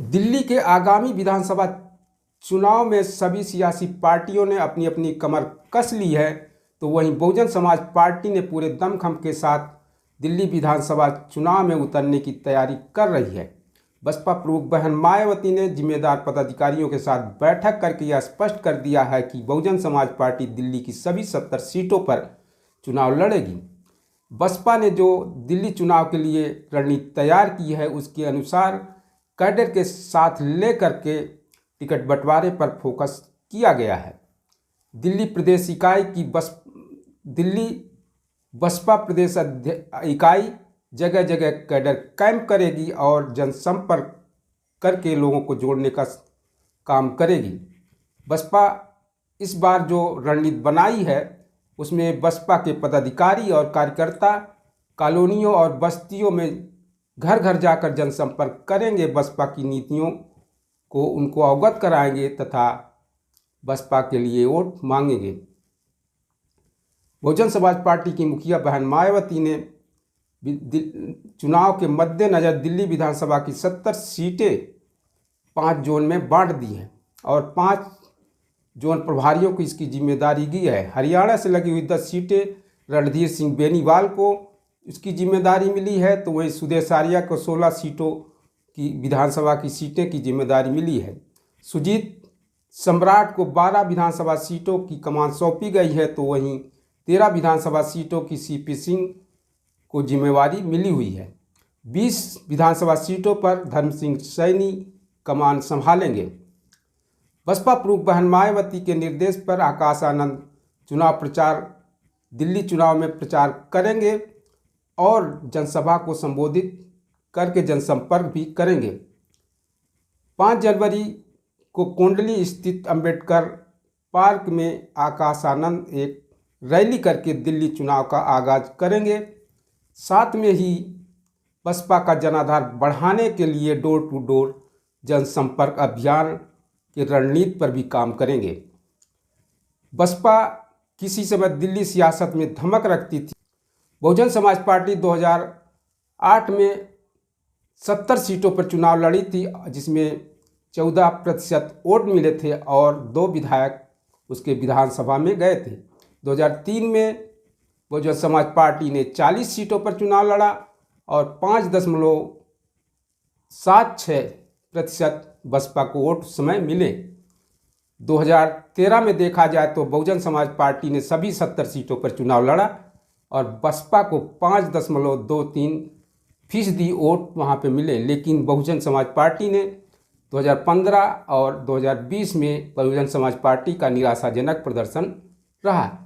दिल्ली के आगामी विधानसभा चुनाव में सभी सियासी पार्टियों ने अपनी अपनी कमर कस ली है, तो वहीं बहुजन समाज पार्टी ने पूरे दमखम के साथ दिल्ली विधानसभा चुनाव में उतरने की तैयारी कर रही है। बसपा प्रमुख बहन मायावती ने जिम्मेदार पदाधिकारियों के साथ बैठक करके यह स्पष्ट कर दिया है कि बहुजन समाज पार्टी दिल्ली की सभी 70 सीटों पर चुनाव लड़ेगी। बसपा ने जो दिल्ली चुनाव के लिए रणनीति तैयार की है, उसके अनुसार कैडर के साथ लेकर के टिकट बंटवारे पर फोकस किया गया है। दिल्ली प्रदेश इकाई की दिल्ली बसपा प्रदेश इकाई जगह जगह कैडर कैंप करेगी और जनसंपर्क करके लोगों को जोड़ने का काम करेगी। बसपा इस बार जो रणनीति बनाई है, उसमें बसपा के पदाधिकारी और कार्यकर्ता कॉलोनियों और बस्तियों में घर घर जाकर जनसंपर्क करेंगे, बसपा की नीतियों को उनको अवगत कराएंगे तथा बसपा के लिए वोट मांगेंगे। बहुजन समाज पार्टी की मुखिया बहन मायावती ने चुनाव के मद्देनज़र दिल्ली विधानसभा की 70 सीटें 5 जोन में बांट दी हैं और 5 जोन प्रभारियों को इसकी जिम्मेदारी दी है। हरियाणा से लगी हुई 10 सीटें रणधीर सिंह बेनीवाल को इसकी जिम्मेदारी मिली है, तो वहीं सुदेश आर्या को 16 सीटों की विधानसभा की सीटें की जिम्मेदारी मिली है। सुजीत सम्राट को 12 विधानसभा सीटों की कमान सौंपी गई है, तो वहीं 13 विधानसभा सीटों की सीपी सिंह को जिम्मेवारी मिली हुई है। 20 विधानसभा सीटों पर धर्म सिंह सैनी कमान संभालेंगे। बसपा प्रमुख बहन मायावती के निर्देश पर आकाश आनंद दिल्ली चुनाव में प्रचार करेंगे और जनसभा को संबोधित करके जनसंपर्क भी करेंगे। 5 जनवरी को कोंडली स्थित अंबेडकर पार्क में आकाश आनंद एक रैली करके दिल्ली चुनाव का आगाज करेंगे। साथ में ही बसपा का जनाधार बढ़ाने के लिए डोर टू डोर जनसंपर्क अभियान की रणनीति पर भी काम करेंगे। बसपा किसी समय दिल्ली सियासत में धमक रखती थी। बहुजन समाज पार्टी 2008 में 70 सीटों पर चुनाव लड़ी थी, जिसमें 14% वोट मिले थे और 2 विधायक उसके विधानसभा में गए थे। 2003 में बहुजन समाज पार्टी ने 40 सीटों पर चुनाव लड़ा और 5.76% बसपा को वोट उस समय मिले। 2013 में देखा जाए तो बहुजन समाज पार्टी ने सभी 70 सीटों पर चुनाव लड़ा और बसपा को 5.23% वोट वहाँ पे मिले, लेकिन बहुजन समाज पार्टी ने 2015 और 2020 में बहुजन समाज पार्टी का निराशाजनक प्रदर्शन रहा।